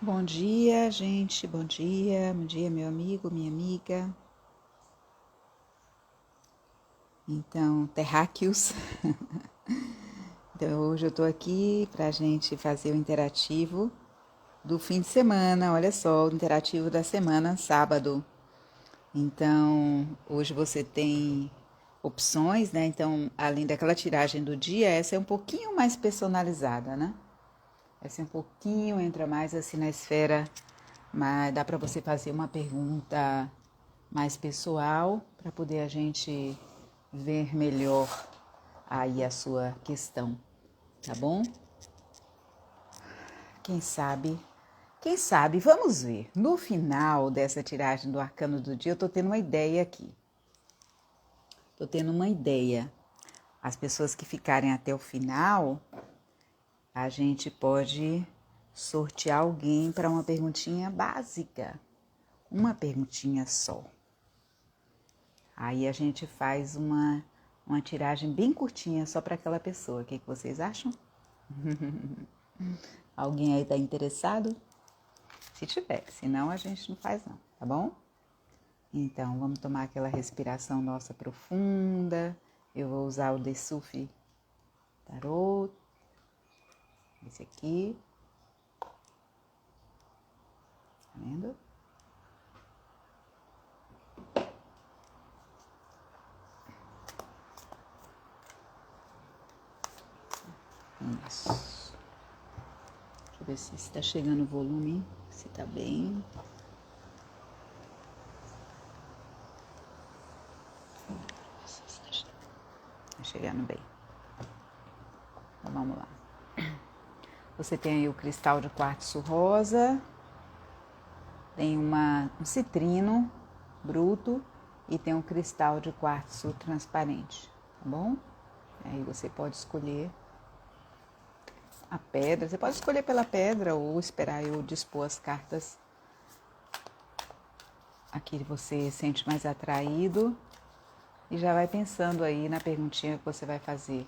Bom dia, gente. Bom dia. Bom dia, meu amigo, minha amiga. Então, terráqueos. Então, hoje eu tô aqui pra gente fazer o interativo do fim de semana. Olha só, o interativo da semana, sábado. Então, hoje você tem opções, né? Então, além daquela tiragem do dia, essa é um pouquinho mais personalizada, né? Essa é um pouquinho, entra mais assim na esfera, mas dá para você fazer uma pergunta mais pessoal para poder a gente ver melhor aí a sua questão, tá bom? Quem sabe, vamos ver. No final dessa tiragem do arcano do dia, eu tô tendo uma ideia aqui. Tô tendo uma ideia. As pessoas que ficarem até o final, a gente pode sortear alguém para uma perguntinha básica. Uma perguntinha só. Aí a gente faz uma tiragem bem curtinha só para aquela pessoa. O que vocês acham? Alguém aí está interessado? Se tiver, senão a gente não faz não, tá bom? Então, vamos tomar aquela respiração nossa profunda. Eu vou usar o Desuf Tarot. Esse aqui. Tá vendo? Isso. Deixa eu ver se está chegando o volume, se tá bem. Tá chegando bem. Então, vamos lá. Você tem aí o cristal de quartzo rosa, tem um citrino bruto e tem um cristal de quartzo transparente, tá bom? Aí você pode escolher a pedra, você pode escolher pela pedra ou esperar eu dispor as cartas aqui que você sente mais atraído e já vai pensando aí na perguntinha que você vai fazer.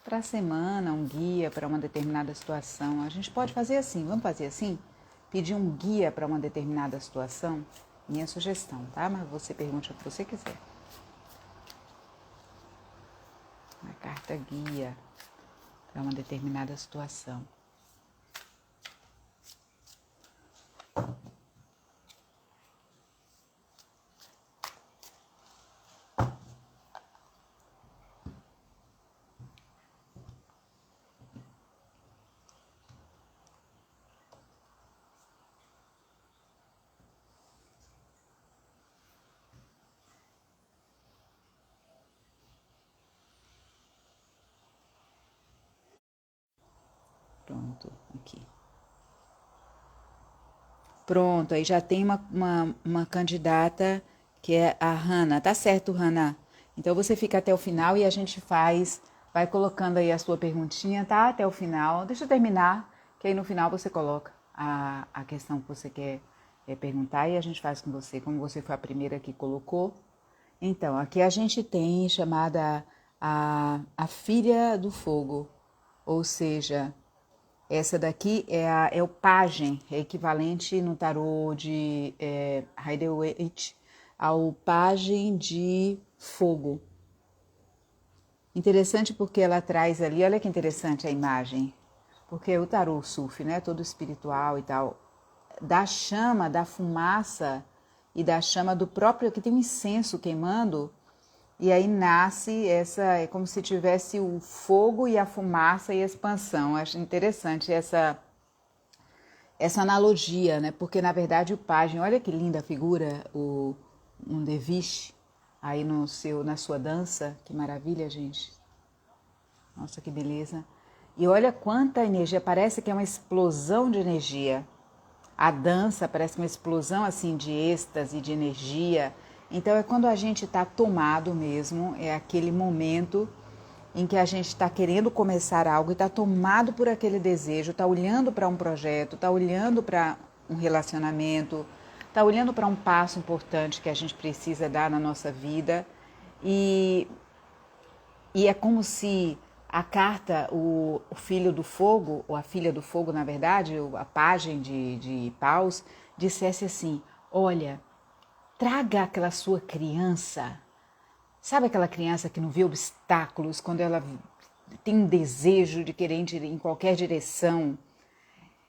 Para a semana, um guia para uma determinada situação. A gente pode fazer assim, vamos fazer assim? Pedir um guia para uma determinada situação? Minha sugestão, tá? Mas você pergunte o que você quiser. Uma carta guia para uma determinada situação. Pronto, aqui. Pronto, aí já tem uma candidata que é a Hannah. Tá certo, Hannah? Então você fica até o final e a gente vai colocando aí a sua perguntinha, tá? Até o final. Deixa eu terminar, que aí no final você coloca a questão que você quer perguntar e a gente faz com você, como você foi a primeira que colocou. Então, aqui a gente tem chamada a filha do fogo, ou seja, essa daqui é o pajem, é equivalente no tarô de Rider-Waite ao pajem de fogo. Interessante porque ela traz ali, olha que interessante a imagem, porque o tarô sufi, né, todo espiritual e tal, da chama, da fumaça e da chama do próprio, que tem um incenso queimando, e aí nasce é como se tivesse o fogo e a fumaça e a expansão. Acho interessante essa analogia, né? Porque na verdade o pajem, olha que linda a figura, um derviche aí na sua dança, que maravilha, gente. Nossa, que beleza. E olha quanta energia, parece que é uma explosão de energia. A dança parece uma explosão assim de êxtase, de energia. Então é quando a gente está tomado mesmo, é aquele momento em que a gente está querendo começar algo e está tomado por aquele desejo, está olhando para um projeto, está olhando para um relacionamento, está olhando para um passo importante que a gente precisa dar na nossa vida e é como se A carta, o filho do fogo, ou a filha do fogo, na verdade, a pajem de Paus, dissesse assim, olha, traga aquela sua criança, sabe aquela criança que não vê obstáculos, quando ela tem um desejo de querer ir em qualquer direção,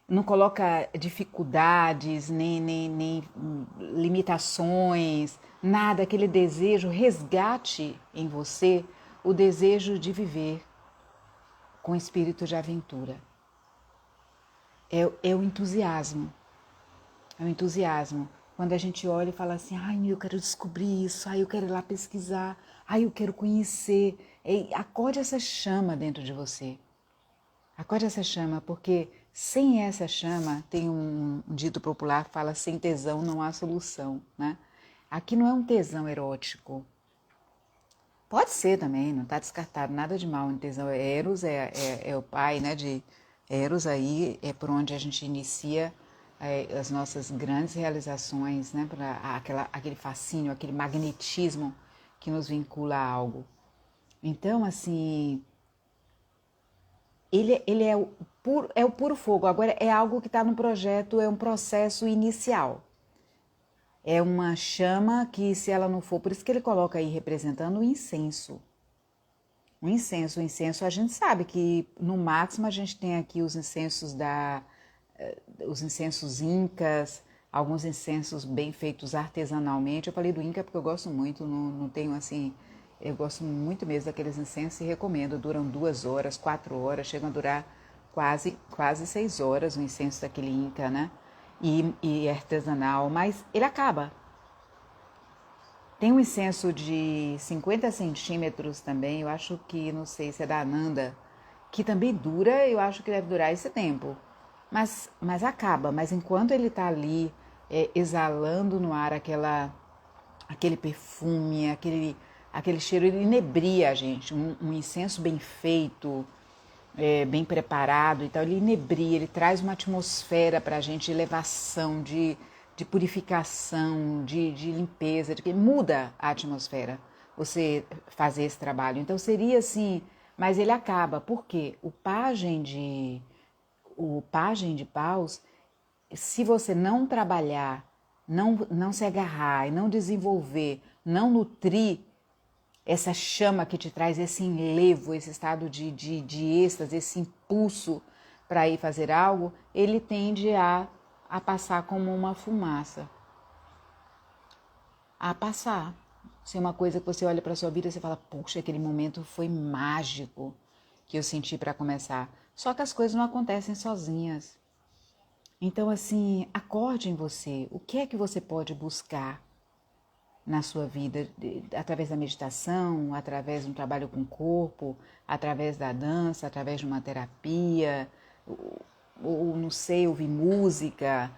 não coloca dificuldades, nem limitações, nada, aquele desejo, resgate em você o desejo de viver com espírito de aventura. É o entusiasmo. É o entusiasmo. Quando a gente olha e fala assim, ai, eu quero descobrir isso, ai, eu quero ir lá pesquisar, ai, eu quero conhecer. Acorde essa chama dentro de você. Acorde essa chama, porque sem essa chama, tem um dito popular que fala, sem tesão não há solução, né? Aqui não é um tesão erótico. Pode ser também, não está descartado nada de mal em tesão. Eros é o pai, né, de Eros, aí é por onde a gente inicia as nossas grandes realizações, né, para aquele fascínio, aquele magnetismo que nos vincula a algo. Então, assim, ele é o puro fogo. Agora, é algo que está no projeto, é um processo inicial. É uma chama que, se ela não for, por isso que ele coloca aí representando o incenso. O incenso, a gente sabe que no máximo a gente tem aqui os incensos os incensos incas, alguns incensos bem feitos artesanalmente. Eu falei do inca porque eu gosto muito, não tenho assim, eu gosto muito mesmo daqueles incensos e recomendo. Duram 2 horas, 4 horas, chegam a durar quase 6 horas o incenso daquele inca, né? E artesanal, mas ele acaba. Tem um incenso de 50 centímetros também, eu acho que, não sei se é da Ananda, que também dura, eu acho que deve durar esse tempo. Mas acaba, mas enquanto ele está ali exalando no ar aquele perfume, aquele cheiro, ele inebria a gente. Um incenso bem feito, bem preparado e tal, ele inebria, ele traz uma atmosfera para a gente de elevação, de purificação, de limpeza, muda a atmosfera você fazer esse trabalho. Então seria assim, mas ele acaba, porque o pajem de Paus, se você não trabalhar, não se agarrar e não desenvolver, não nutrir essa chama que te traz esse enlevo, esse estado de êxtase, esse impulso para ir fazer algo, ele tende a passar como uma fumaça. A passar. Ser uma coisa que você olha para a sua vida e você fala, puxa, aquele momento foi mágico que eu senti para começar. Só que as coisas não acontecem sozinhas. Então, assim, acorde em você. O que é que você pode buscar na sua vida, através da meditação, através de um trabalho com o corpo, através da dança, através de uma terapia, ou não sei, ouvir música,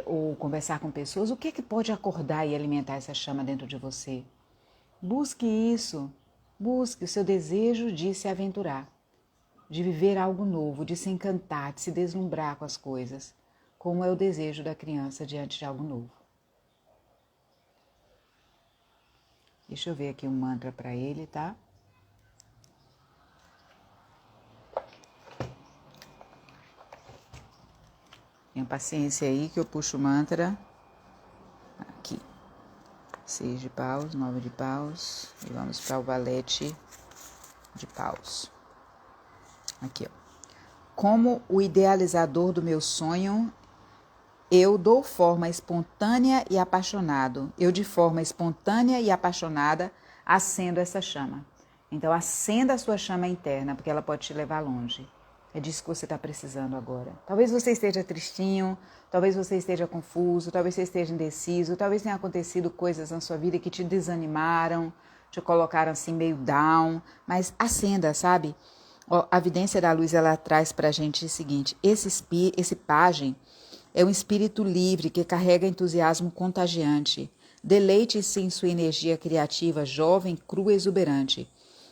ou conversar com pessoas. O que é que pode acordar e alimentar essa chama dentro de você? Busque isso. Busque o seu desejo de se aventurar, de viver algo novo, de se encantar, de se deslumbrar com as coisas, como é o desejo da criança diante de algo novo. Deixa eu ver aqui um mantra para ele, tá? Tenha paciência aí que eu puxo o mantra. Aqui. 6 de paus, 9 de paus. E vamos para o valete de paus. Aqui, ó. Como o idealizador do meu sonho, eu dou forma espontânea e apaixonado. Eu, de forma espontânea e apaixonada, acendo essa chama. Então, acenda a sua chama interna, porque ela pode te levar longe. É disso que você está precisando agora. Talvez você esteja tristinho, talvez você esteja confuso, talvez você esteja indeciso, talvez tenha acontecido coisas na sua vida que te desanimaram, te colocaram assim meio down, mas acenda, sabe? A vidência da luz, ela traz pra gente o seguinte, esse pajem é um espírito livre que carrega entusiasmo contagiante. Deleite-se em sua energia criativa, jovem, crua e exuberante.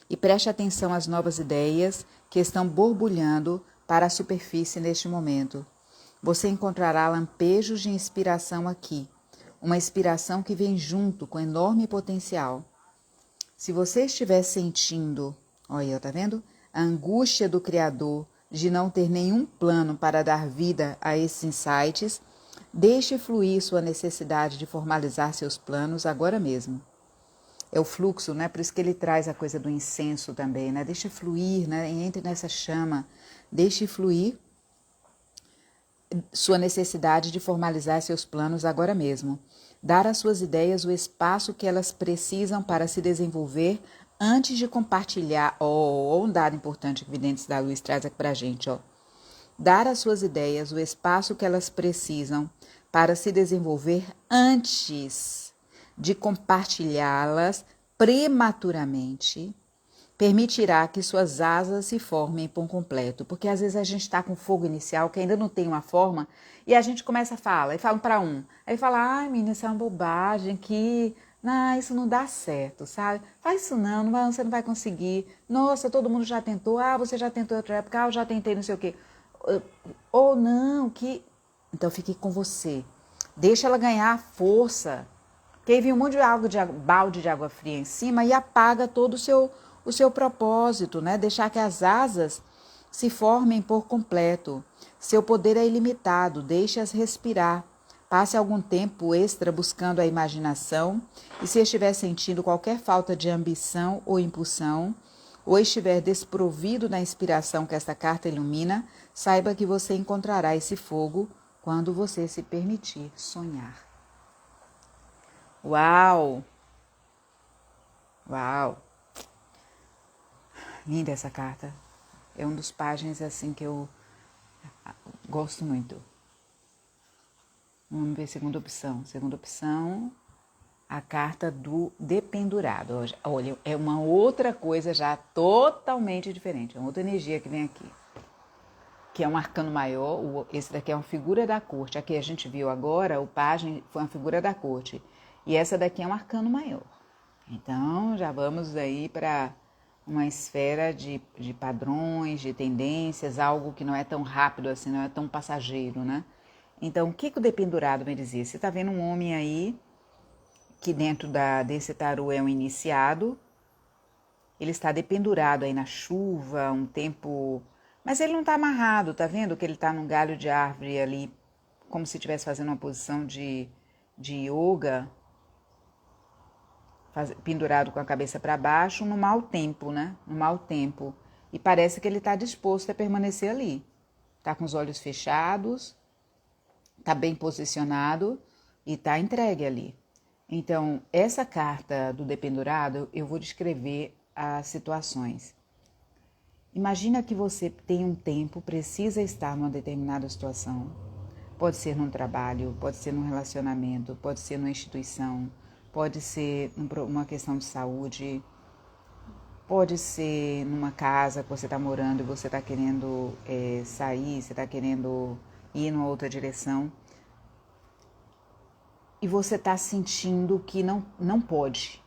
E preste atenção às novas ideias que estão borbulhando para a superfície neste momento. Você encontrará lampejos de inspiração aqui. Uma inspiração que vem junto com enorme potencial. Se você estiver sentindo, olha, tá vendo? a angústia do Criador de não ter nenhum plano para dar vida a esses insights, deixe fluir sua necessidade de formalizar seus planos agora mesmo. É o fluxo, né? Por isso que ele traz a coisa do incenso também, né? Deixe fluir, né? Entre nessa chama, deixe fluir sua necessidade de formalizar seus planos agora mesmo. Dar às suas ideias o espaço que elas precisam para se desenvolver antes de compartilhar. Um dado importante que Videntes da Luz traz aqui para a gente, ó. Dar às suas ideias o espaço que elas precisam para se desenvolver antes de compartilhá-las prematuramente, permitirá que suas asas se formem por completo. Porque às vezes a gente está com fogo inicial que ainda não tem uma forma e a gente começa a falar, e fala para um. Aí fala, ai menina, isso é uma bobagem, não, isso não dá certo, sabe? Faz isso não, você não vai conseguir. Nossa, todo mundo já tentou, você já tentou outra época, eu já tentei não sei o quê. Ou não, Então fique com você. Deixa ela ganhar força. Porque aí vem um monte de balde de água fria em cima e apaga todo o seu propósito, né? Deixar que as asas se formem por completo. Seu poder é ilimitado, deixe-as respirar. Passe algum tempo extra buscando a imaginação e se estiver sentindo qualquer falta de ambição ou impulsão, ou estiver desprovido da inspiração que esta carta ilumina, saiba que você encontrará esse fogo quando você se permitir sonhar. Uau! Uau! Linda essa carta. É um dos páginas assim que eu gosto muito. Vamos ver segunda opção. Segunda opção, a carta do dependurado. Olha, é uma outra coisa já totalmente diferente. É uma outra energia que vem aqui. Que é um arcano maior. Esse daqui é uma figura da corte. Aqui a gente viu agora, o pajem foi uma figura da corte. E essa daqui é um arcano maior. Então, já vamos aí para uma esfera de padrões, de tendências, algo que não é tão rápido assim, não é tão passageiro, né? Então, o que o dependurado me dizia? Você está vendo um homem aí, que dentro desse tarô é um iniciado, ele está dependurado aí na chuva, um tempo... Mas ele não está amarrado, tá vendo que ele está num galho de árvore ali, como se estivesse fazendo uma posição de yoga, pendurado com a cabeça para baixo, no mau tempo, né? No mau tempo. E parece que ele está disposto a permanecer ali. Está com os olhos fechados, está bem posicionado e está entregue ali. Então, essa carta do dependurado, eu vou descrever as situações. Imagina que você tem um tempo, precisa estar numa determinada situação. Pode ser num trabalho, pode ser num relacionamento, pode ser numa instituição, pode ser uma questão de saúde, pode ser numa casa que você está morando e você está querendo sair, você está querendo ir numa outra direção. E você está sentindo que não pode.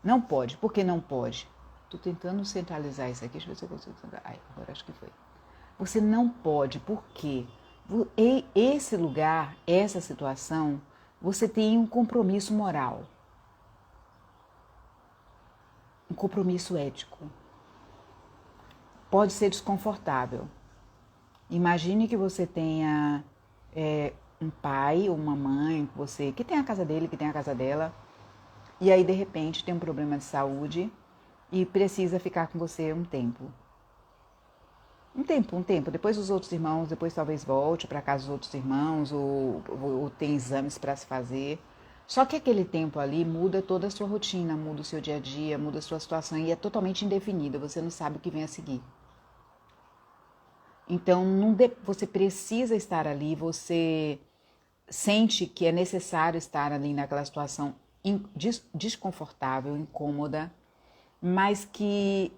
Não pode. Por que não pode? Estou tentando centralizar isso aqui. Deixa eu ver se eu consigo centralizar. Agora acho que foi. Você não pode. Por quê? Esse lugar, essa situação, você tem um compromisso moral. Um compromisso ético. Pode ser desconfortável. Imagine que você tenha um pai ou uma mãe, que tem a casa dele, que tem a casa dela, e aí de repente tem um problema de saúde e precisa ficar com você um tempo. Um tempo. Depois os outros irmãos, depois talvez volte para casa dos outros irmãos, ou tem exames para se fazer. Só que aquele tempo ali muda toda a sua rotina, muda o seu dia a dia, muda a sua situação e é totalmente indefinida, você não sabe o que vem a seguir. Então, você precisa estar ali, você sente que é necessário estar ali naquela situação desconfortável, incômoda, mas que,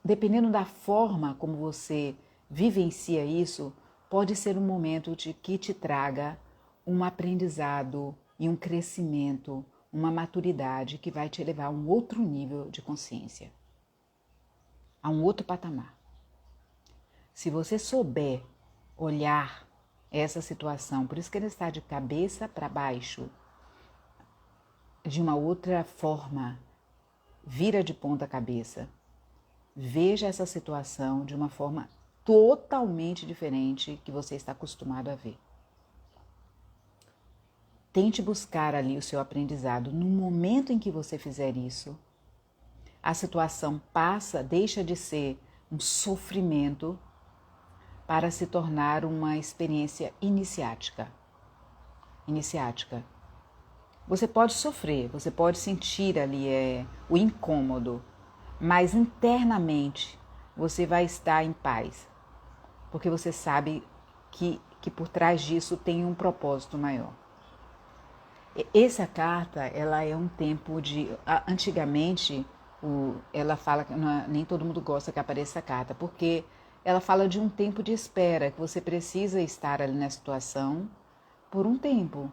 dependendo da forma como você vivencia isso, pode ser um momento que te traga um aprendizado e um crescimento, uma maturidade que vai te levar a um outro nível de consciência, a um outro patamar. Se você souber olhar essa situação, por isso que ele está de cabeça para baixo, de uma outra forma, vira de ponta cabeça. Veja essa situação de uma forma totalmente diferente que você está acostumado a ver. Tente buscar ali o seu aprendizado. No momento em que você fizer isso, a situação deixa de ser um sofrimento para se tornar uma experiência iniciática. Você pode sofrer, você pode sentir ali o incômodo, mas internamente você vai estar em paz, porque você sabe que por trás disso tem um propósito maior. Essa carta, ela é um tempo de... Antigamente, ela fala que nem todo mundo gosta que apareça a carta, porque ela fala de um tempo de espera, que você precisa estar ali na situação por um tempo,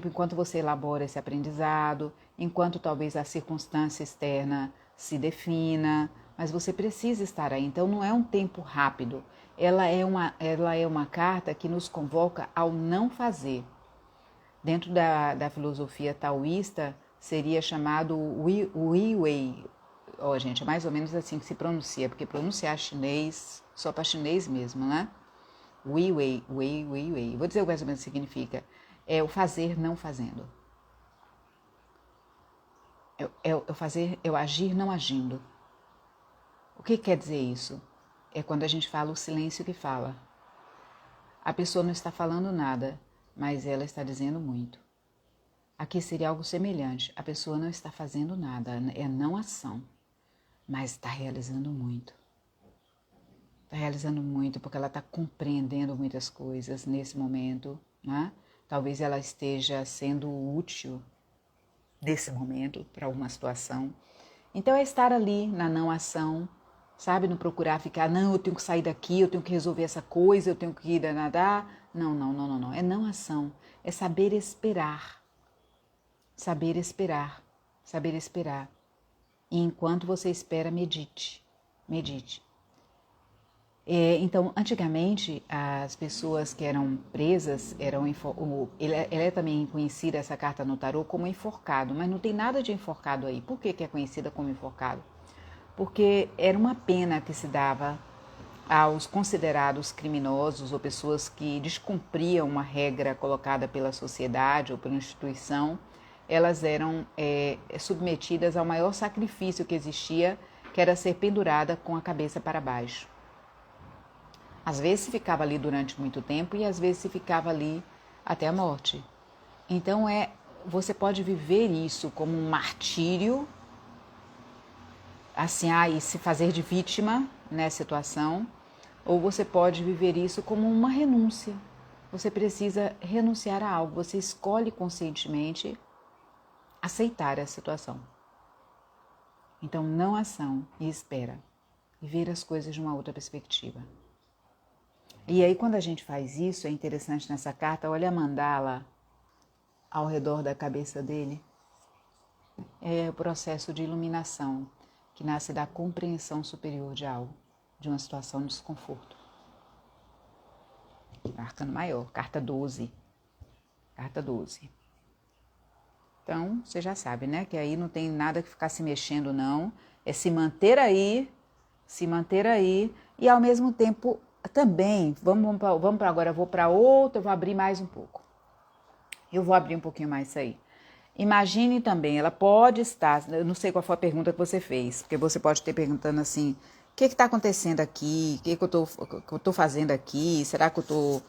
enquanto você elabora esse aprendizado, enquanto talvez a circunstância externa se defina, mas você precisa estar aí. Então não é um tempo rápido, ela é uma carta que nos convoca ao não fazer. Dentro da filosofia taoísta seria chamado Wei Wei. Gente, é mais ou menos assim que se pronuncia, porque pronunciar chinês só para chinês mesmo, né? Wei Wei. Vou dizer mais ou menos o que significa. É o fazer não fazendo. É o agir não agindo. O que quer dizer isso? É quando a gente fala o silêncio que fala. A pessoa não está falando nada, mas ela está dizendo muito. Aqui seria algo semelhante. A pessoa não está fazendo nada, é não ação, mas está realizando muito. Está realizando muito porque ela está compreendendo muitas coisas nesse momento, né? Talvez ela esteja sendo útil nesse momento para alguma situação. Então é estar ali na não ação, sabe? Não procurar ficar, não, eu tenho que sair daqui, eu tenho que resolver essa coisa, eu tenho que ir nadar. Não. É não ação, é saber esperar. Saber esperar. E enquanto você espera, medite. Então, antigamente, as pessoas que eram presas, ela é também conhecida, essa carta no tarô, como enforcado, mas não tem nada de enforcado aí. Por que é conhecida como enforcado? Porque era uma pena que se dava aos considerados criminosos ou pessoas que descumpriam uma regra colocada pela sociedade ou pela instituição. Elas eram submetidas ao maior sacrifício que existia, que era ser pendurada com a cabeça para baixo. Às vezes se ficava ali durante muito tempo e às vezes se ficava ali até a morte. Então você pode viver isso como um martírio, assim, e se fazer de vítima nessa situação, ou você pode viver isso como uma renúncia. Você precisa renunciar a algo, você escolhe conscientemente aceitar a situação. Então, não ação e espera, e ver as coisas de uma outra perspectiva. E aí, quando a gente faz isso, é interessante nessa carta, olha a mandala ao redor da cabeça dele. É o processo de iluminação que nasce da compreensão superior de algo, de uma situação de desconforto. Arcano maior, carta 12. Então, você já sabe, né? Que aí não tem nada que ficar se mexendo, não. É se manter aí, e ao mesmo tempo também, vamos para agora, eu vou para outra, eu vou abrir mais um pouco. Eu vou abrir um pouquinho mais isso aí. Imagine também, ela pode estar, eu não sei qual foi a pergunta que você fez, porque você pode ter perguntando assim, o que está acontecendo aqui? O que eu estou fazendo aqui? Será que eu estou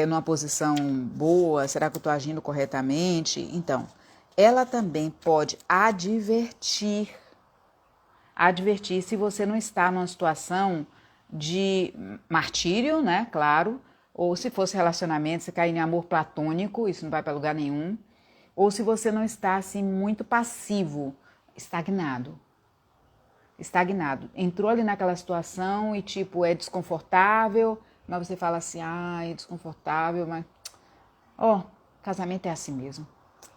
numa posição boa? Será que eu estou agindo corretamente? Então, ela também pode advertir se você não está numa situação de martírio, né? Claro. Ou se fosse relacionamento, se cair em amor platônico, isso não vai para lugar nenhum. Ou se você não está assim muito passivo, estagnado. Entrou ali naquela situação e tipo é desconfortável, mas você fala assim, é desconfortável, mas casamento é assim mesmo.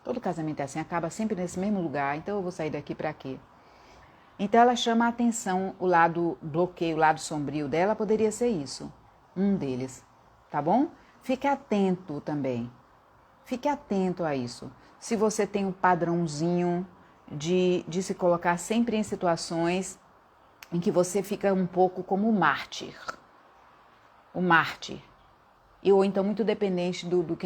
Todo casamento é assim, acaba sempre nesse mesmo lugar, então eu vou sair daqui para quê? Então ela chama a atenção, o lado bloqueio, o lado sombrio dela poderia ser isso, um deles, tá bom? Fique atento também. Fique atento a isso. Se você tem um padrãozinho de se colocar sempre em situações em que você fica um pouco como o mártir, ou então muito dependente do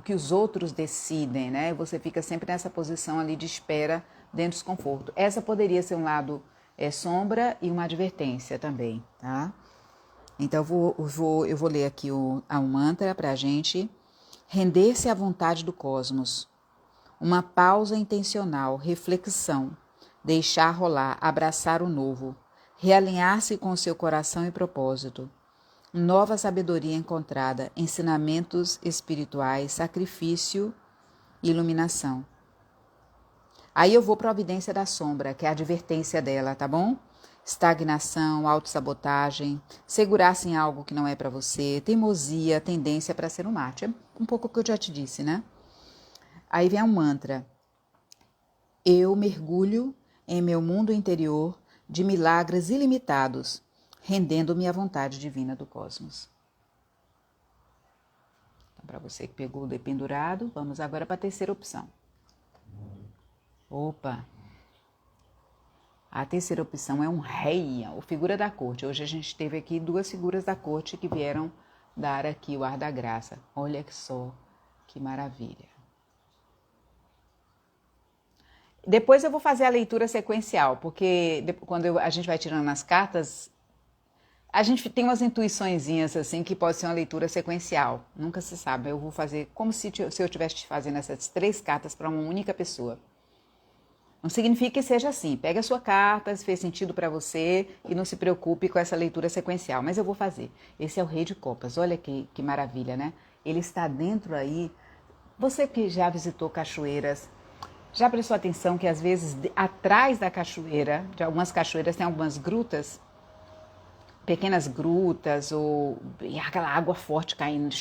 que os outros decidem, né? Você fica sempre nessa posição ali de espera, dentro do desconforto. Essa poderia ser um lado sombra e uma advertência também, tá? Então eu vou ler aqui um mantra pra gente. Render-se à vontade do cosmos. Uma pausa intencional, reflexão. Deixar rolar, abraçar o novo. Realinhar-se com o seu coração e propósito. Nova sabedoria encontrada, ensinamentos espirituais, sacrifício e iluminação. Aí eu vou para a evidência da sombra, que é a advertência dela, tá bom? Estagnação, autossabotagem, segurar-se em algo que não é para você, teimosia, tendência para ser um mártir. É um pouco o que eu já te disse, né? Aí vem um mantra. Eu mergulho em meu mundo interior de milagres ilimitados, rendendo-me à vontade divina do cosmos. Então, para você que pegou o dependurado, vamos agora para a terceira opção. Opa! A terceira opção é um rei, ou figura da corte. Hoje a gente teve aqui 2 figuras da corte que vieram dar aqui o ar da graça. Olha só que maravilha. Depois eu vou fazer a leitura sequencial, porque quando a gente vai tirando as cartas, a gente tem umas intuiçõezinhas assim que pode ser uma leitura sequencial. Nunca se sabe. Eu vou fazer como se eu estivesse fazendo essas 3 cartas para uma única pessoa. Não significa que seja assim. Pega a sua carta, se fez sentido para você e não se preocupe com essa leitura sequencial. Mas eu vou fazer. Esse é o Rei de Copas. Olha que maravilha, né? Ele está dentro aí. Você que já visitou cachoeiras, já prestou atenção que às vezes atrás da cachoeira, de algumas cachoeiras tem algumas grutas, pequenas grutas e aquela água forte caindo.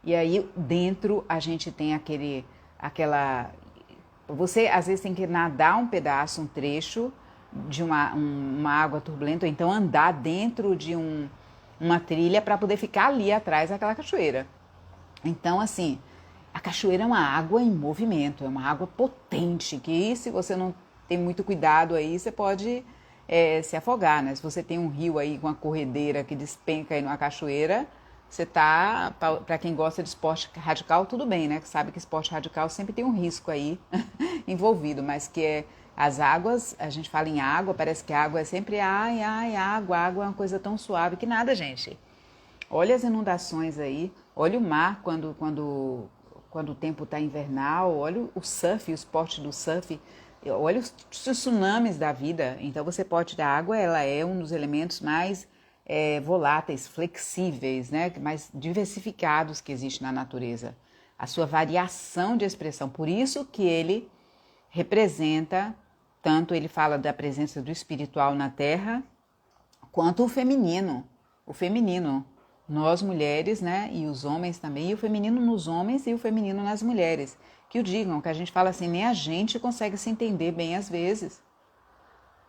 E aí dentro a gente tem aquela... Você às vezes tem que nadar um pedaço, um trecho de uma água turbulenta, ou então andar dentro de uma trilha para poder ficar ali atrás daquela cachoeira. Então, assim, a cachoeira é uma água em movimento, é uma água potente, que se você não tem muito cuidado aí, você pode se afogar, né? Se você tem um rio aí com uma corredeira que despenca aí numa cachoeira, você tá, para quem gosta de esporte radical, tudo bem, né? Que sabe que esporte radical sempre tem um risco aí envolvido, mas que as águas, a gente fala em água, parece que a água é sempre água é uma coisa tão suave que nada, gente. Olha as inundações aí, olha o mar quando o tempo está invernal, olha o surf, o esporte do surf, olha os tsunamis da vida. Então você pode dar água, ela é um dos elementos mais voláteis, flexíveis, né, mais diversificados que existe na natureza. A sua variação de expressão, por isso que ele representa, tanto ele fala da presença do espiritual na Terra, quanto o feminino. Nós mulheres, né, e os homens também, e o feminino nos homens e o feminino nas mulheres. Que o digam, que a gente fala assim, nem a gente consegue se entender bem às vezes.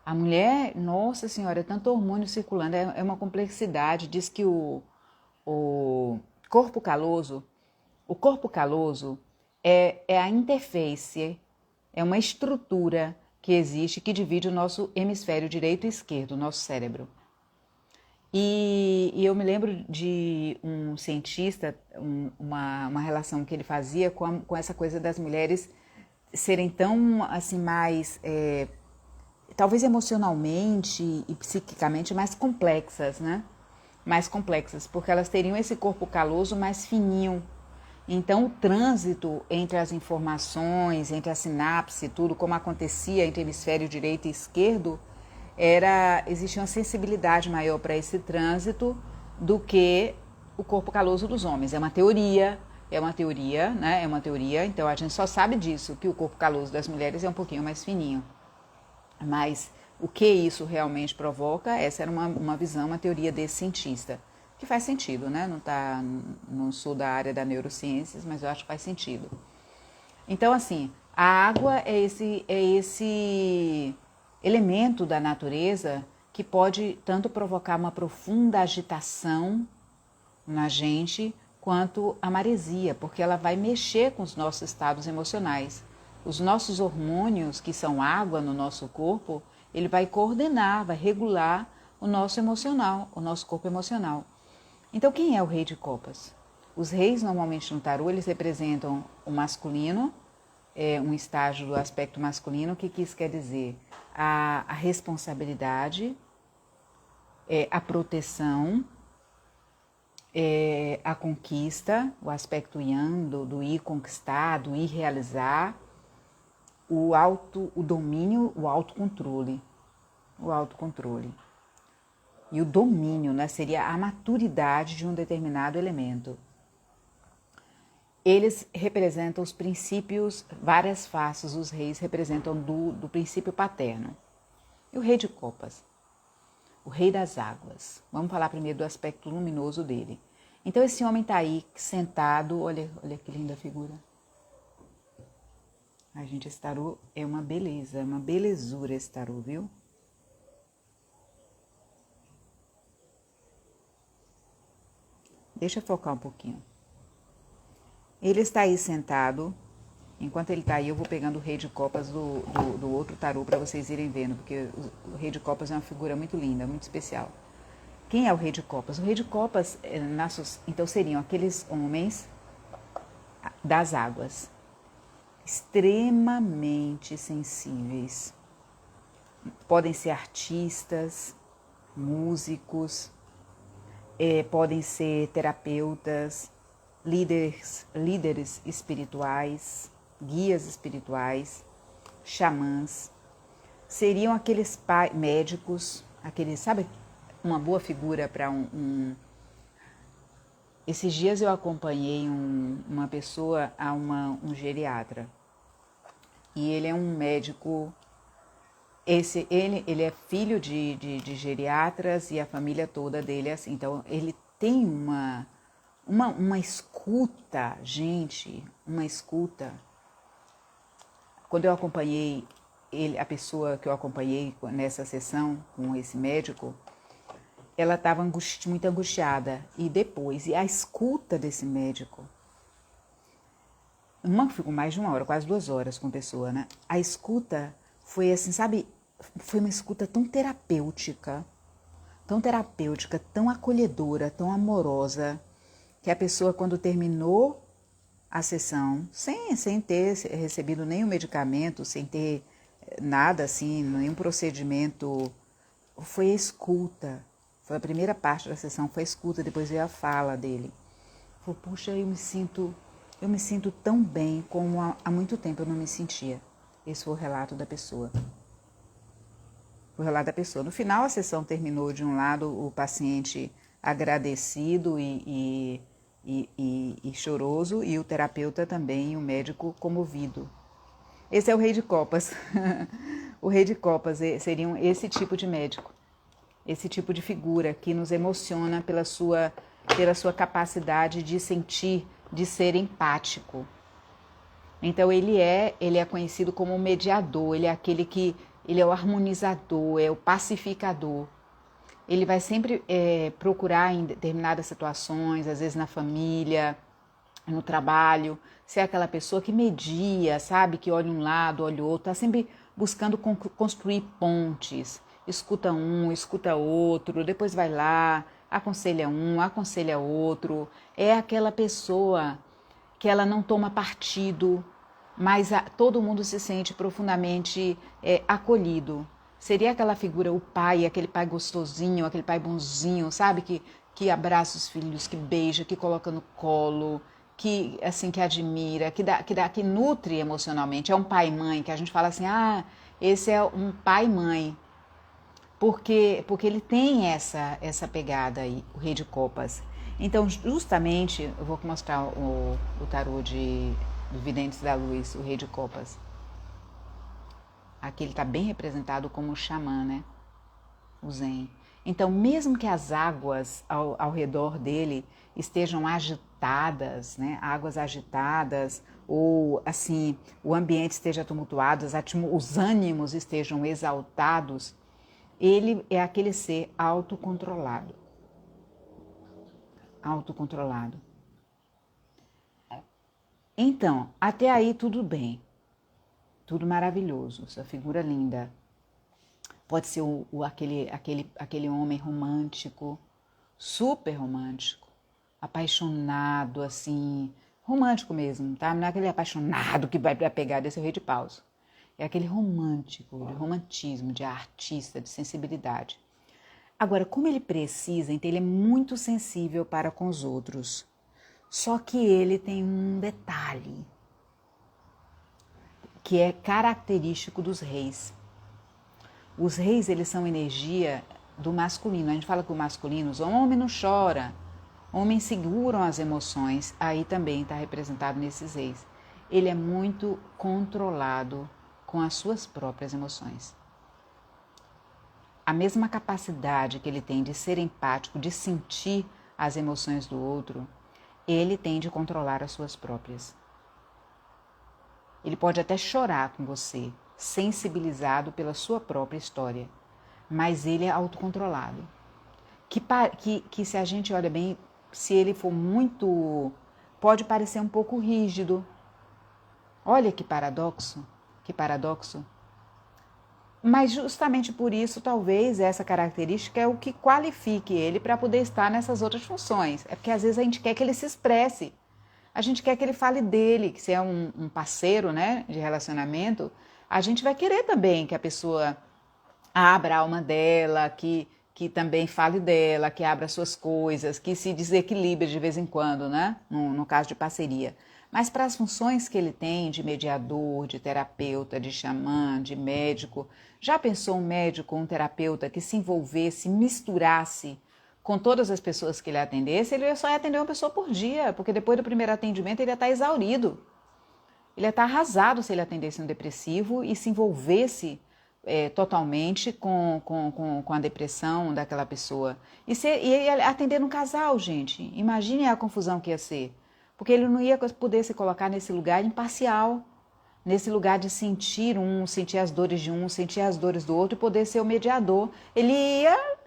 A mulher, nossa senhora, é tanto hormônio circulando, é uma complexidade. Diz que o corpo caloso é a interface, é uma estrutura que existe que divide o nosso hemisfério direito e esquerdo, o nosso cérebro. E eu me lembro de um cientista, uma relação que ele fazia com essa coisa das mulheres serem tão, assim, mais, talvez emocionalmente e psiquicamente mais complexas, né? Mais complexas, porque elas teriam esse corpo caloso mais fininho. Então, o trânsito entre as informações, entre a sinapse, tudo como acontecia entre hemisfério direito e esquerdo, existia uma sensibilidade maior para esse trânsito do que o corpo caloso dos homens. É uma teoria, né? É uma teoria, então a gente só sabe disso, que o corpo caloso das mulheres é um pouquinho mais fininho. Mas o que isso realmente provoca, essa era uma visão, uma teoria desse cientista, que faz sentido, né? Não sou da área da neurociências, mas eu acho que faz sentido. Então, assim, a água é esse elemento da natureza que pode tanto provocar uma profunda agitação na gente, quanto a maresia, porque ela vai mexer com os nossos estados emocionais. Os nossos hormônios, que são água no nosso corpo, ele vai coordenar, vai regular o nosso emocional, o nosso corpo emocional. Então, quem é o rei de copas? Os reis, normalmente no tarô, eles representam o masculino, um estágio do aspecto masculino. O que isso quer dizer? A responsabilidade, a proteção, a conquista, o aspecto yang, do ir conquistar, do ir realizar, o domínio, o autocontrole. E o domínio, né, seria a maturidade de um determinado elemento. Eles representam os princípios, várias faces, os reis representam do princípio paterno. E o rei de copas? O rei das águas. Vamos falar primeiro do aspecto luminoso dele. Então esse homem está aí sentado, olha que linda figura. A gente, esse tarô é uma beleza, uma belezura esse tarô, viu? Deixa eu focar um pouquinho. Ele está aí sentado. Enquanto ele está aí, eu vou pegando o rei de copas do outro tarô para vocês irem vendo, porque o rei de copas é uma figura muito linda, muito especial. Quem é o rei de copas? O rei de copas, então, seriam aqueles homens das águas, extremamente sensíveis. Podem ser artistas, músicos, podem ser terapeutas, líderes espirituais, guias espirituais, xamãs. Seriam aqueles médicos, aqueles, sabe, uma boa figura para Esses dias eu acompanhei uma pessoa a um geriatra. E ele é um médico. Ele é filho de geriatras e a família toda dele é assim. Então, ele tem uma escuta, gente, uma escuta. Quando eu acompanhei a pessoa que eu acompanhei nessa sessão com esse médico, ela estava muito angustiada. E depois, a escuta desse médico, ficou mais de 1 hora, quase 2 horas com a pessoa, né? A escuta foi assim, sabe, foi uma escuta tão terapêutica, tão acolhedora, tão amorosa, que a pessoa, quando terminou a sessão, sem ter recebido nenhum medicamento, sem ter nada assim, nenhum procedimento, foi a escuta. Foi a primeira parte da sessão, foi a escuta, depois veio a fala dele. Falei, puxa, eu me sinto tão bem como há muito tempo eu não me sentia. Esse foi o relato da pessoa. No final, a sessão terminou de um lado, o paciente agradecido e choroso, e o terapeuta também, o médico comovido. Esse é o rei de copas. O rei de copas seria esse tipo de médico, esse tipo de figura que nos emociona pela sua capacidade de sentir, de ser empático. Então ele é conhecido como o mediador, ele é o harmonizador, é o pacificador. Ele vai sempre procurar em determinadas situações, às vezes na família, no trabalho, ser aquela pessoa que media, sabe? Que olha um lado, olha o outro, está sempre buscando construir pontes. Escuta um, escuta outro, depois vai lá, aconselha um, aconselha outro. É aquela pessoa que ela não toma partido, mas todo mundo se sente profundamente acolhido. Seria aquela figura, o pai, aquele pai gostosinho, aquele pai bonzinho, sabe? Que abraça os filhos, que beija, que coloca no colo, que admira, que nutre emocionalmente. É um pai e mãe, que a gente fala assim, esse é um pai e mãe. Porque ele tem essa pegada aí, o rei de copas. Então, justamente, eu vou mostrar o tarô do Videntes da Luz, o rei de copas. Aqui ele está bem representado como o xamã, né? O Zen. Então, mesmo que as águas ao redor dele estejam agitadas, né? Águas agitadas, ou assim, o ambiente esteja tumultuado, os ânimos estejam exaltados, ele é aquele ser autocontrolado. Então, até aí tudo bem, tudo maravilhoso, essa figura linda. Pode ser aquele homem romântico, super romântico, apaixonado, assim, romântico mesmo, tá? Não é aquele apaixonado que vai pegar desse rei de paus. É aquele romântico, de romantismo, de artista, de sensibilidade. Agora, como ele precisa, então ele é muito sensível para com os outros. Só que ele tem um detalhe que é característico dos reis. Os reis, eles são energia do masculino. A gente fala que o masculino, o homem não chora, homens seguram as emoções, aí também está representado nesses reis. Ele é muito controlado com as suas próprias emoções. A mesma capacidade que ele tem de ser empático, de sentir as emoções do outro, ele tem de controlar as suas próprias. Ele pode até chorar com você, sensibilizado pela sua própria história, mas ele é autocontrolado. Que se a gente olha bem, se ele for muito, pode parecer um pouco rígido. Olha que paradoxo, que paradoxo. Mas justamente por isso, talvez essa característica é o que qualifique ele para poder estar nessas outras funções. É porque às vezes a gente quer que ele se expresse. A gente quer que ele fale dele, que se é um parceiro, né, de relacionamento, a gente vai querer também que a pessoa abra a alma dela, que também fale dela, que abra suas coisas, que se desequilibre de vez em quando, né, no caso de parceria. Mas para as funções que ele tem de mediador, de terapeuta, de xamã, de médico, já pensou um médico ou um terapeuta que se envolvesse, misturasse com todas as pessoas que ele atendesse? Ele só ia atender uma pessoa por dia, porque depois do primeiro atendimento ele ia estar exaurido. Ele ia estar arrasado se ele atendesse um depressivo e se envolvesse totalmente com a depressão daquela pessoa. E ia atender um casal, gente. Imagine a confusão que ia ser. Porque ele não ia poder se colocar nesse lugar imparcial, nesse lugar de sentir as dores de um, sentir as dores do outro e poder ser o mediador. Ele ia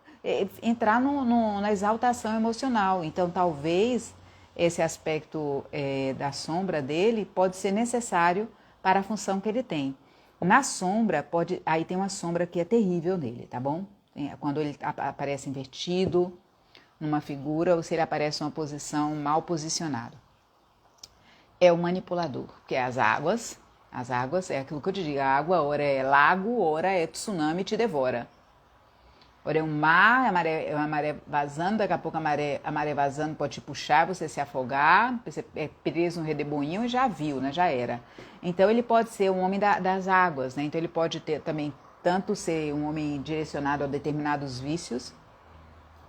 entrar na exaltação emocional. Então, talvez esse aspecto da sombra dele pode ser necessário para a função que ele tem. Na sombra, aí tem uma sombra que é terrível nele, tá bom? Quando ele aparece invertido numa figura ou se ele aparece em uma posição mal posicionada. É o manipulador, que é as águas é aquilo que eu te digo, a água ora é lago, ora é tsunami, te devora. Ora é um mar, a maré vazando, daqui a pouco a maré vazando pode te puxar, você se afogar, você é preso no redemoinho e já viu, né? Já era. Então ele pode ser um homem das águas, né? Então ele pode ter também tanto ser um homem direcionado a determinados vícios,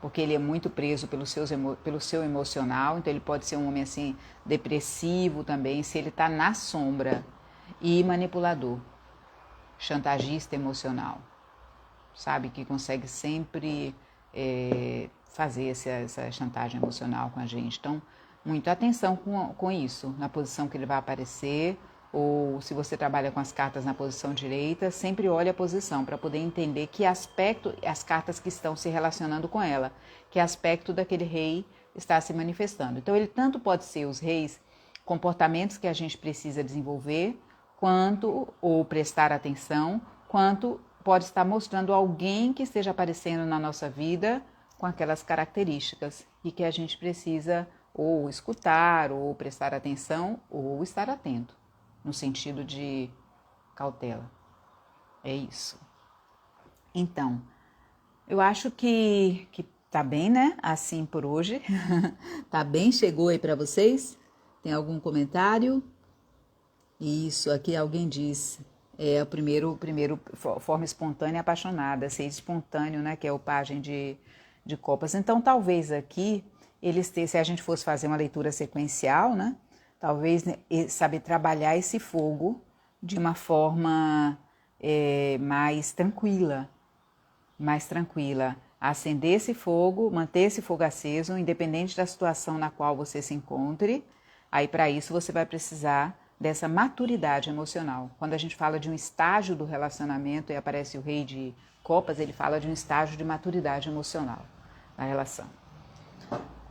porque ele é muito preso pelo seu emocional, então ele pode ser um homem assim depressivo também, se ele está na sombra, e manipulador, chantagista emocional, sabe, que consegue sempre fazer essa chantagem emocional com a gente. Então, muita atenção com isso, na posição que ele vai aparecer, ou se você trabalha com as cartas na posição direita, sempre olhe a posição para poder entender que aspecto, as cartas que estão se relacionando com ela, que aspecto daquele rei está se manifestando. Então, ele tanto pode ser os reis, comportamentos que a gente precisa desenvolver, ou prestar atenção, quanto pode estar mostrando alguém que esteja aparecendo na nossa vida com aquelas características e que a gente precisa ou escutar, ou prestar atenção, ou estar atento, no sentido de cautela. É isso. Então, eu acho que tá bem, né? Assim por hoje. Tá bem? Chegou aí para vocês? Tem algum comentário? Isso, aqui alguém disse. É o primeiro forma espontânea e apaixonada, ser espontâneo, né? Que é o pajem de copas. Então, talvez aqui, se a gente fosse fazer uma leitura sequencial, né? Talvez saber trabalhar esse fogo de uma forma mais tranquila. Acender esse fogo, manter esse fogo aceso, independente da situação na qual você se encontre. Aí, para isso, você vai precisar dessa maturidade emocional. Quando a gente fala de um estágio do relacionamento e aparece o rei de copas, ele fala de um estágio de maturidade emocional na relação.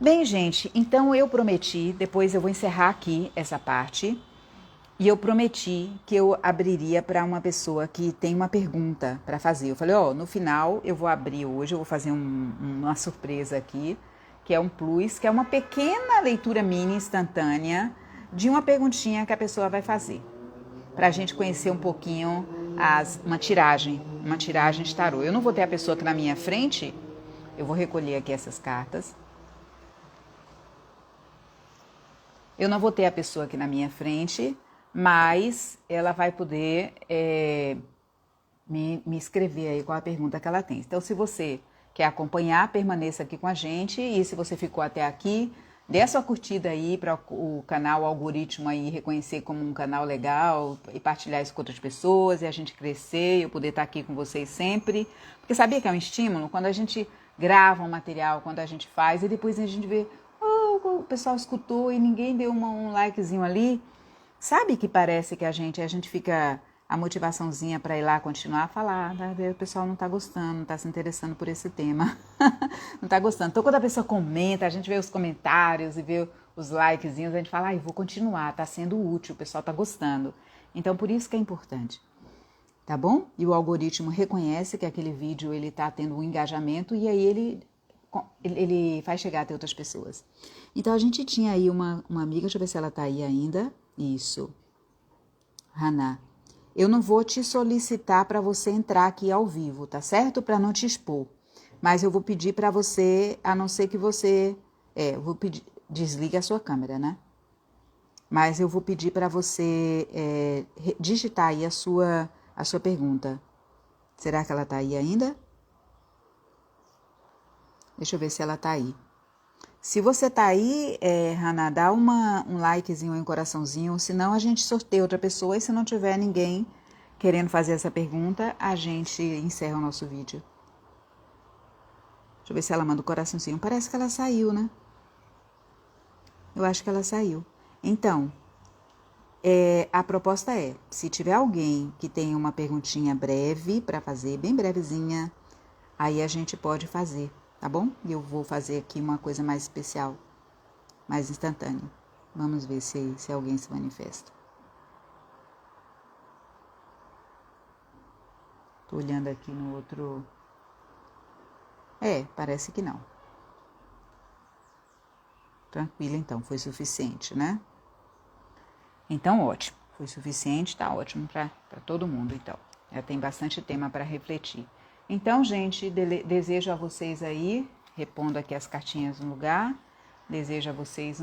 Bem, gente, então eu prometi, depois eu vou encerrar aqui essa parte, e eu prometi que eu abriria para uma pessoa que tem uma pergunta para fazer. Eu falei, no final eu vou abrir hoje, eu vou fazer uma surpresa aqui, que é um plus, que é uma pequena leitura mini instantânea de uma perguntinha que a pessoa vai fazer, para a gente conhecer um pouquinho uma tiragem de tarô. Eu não vou ter a pessoa aqui na minha frente, eu vou recolher aqui essas cartas. Eu não vou ter a pessoa aqui na minha frente, mas ela vai poder me escrever aí qual a pergunta que ela tem. Então, se você quer acompanhar, permaneça aqui com a gente. E se você ficou até aqui, dê a sua curtida aí para o canal, o algoritmo aí reconhecer como um canal legal e partilhar isso com outras pessoas e a gente crescer e eu poder estar aqui com vocês sempre. Porque sabia que é um estímulo? Quando a gente grava um material, quando a gente faz e depois a gente vê, o pessoal escutou e ninguém deu um likezinho ali. Sabe que parece que a gente fica a motivaçãozinha para ir lá continuar a falar, tá? O pessoal não tá gostando, não tá se interessando por esse tema. Não tá gostando. Então, quando a pessoa comenta, a gente vê os comentários e vê os likezinhos, a gente fala, vou continuar, tá sendo útil, o pessoal tá gostando. Então, por isso que é importante. Tá bom? E o algoritmo reconhece que aquele vídeo, ele tá tendo um engajamento e aí ele faz chegar até outras pessoas. Então, a gente tinha aí uma amiga, deixa eu ver se ela tá aí ainda. Isso. Haná. Eu não vou te solicitar para você entrar aqui ao vivo, tá certo? Para não te expor. Mas eu vou pedir para você, a não ser que você... eu vou pedir... Desliga a sua câmera, né? Mas eu vou pedir para você digitar aí a sua pergunta. Será que ela tá aí ainda? Deixa eu ver se ela tá aí. Se você tá aí, Haná, dá um likezinho, um coraçãozinho, senão a gente sorteia outra pessoa e se não tiver ninguém querendo fazer essa pergunta, a gente encerra o nosso vídeo. Deixa eu ver se ela manda o coraçãozinho. Parece que ela saiu, né? Eu acho que ela saiu. Então, a proposta se tiver alguém que tenha uma perguntinha breve para fazer, bem brevezinha, aí a gente pode fazer. Tá bom? E eu vou fazer aqui uma coisa mais especial, mais instantânea. Vamos ver se alguém se manifesta. Tô olhando aqui no outro... parece que não. Tranquilo, então. Foi suficiente, né? Então, ótimo. Foi suficiente, tá ótimo para todo mundo, então. Já tem bastante tema para refletir. Então, gente, desejo a vocês aí, repondo aqui as cartinhas no lugar, desejo a vocês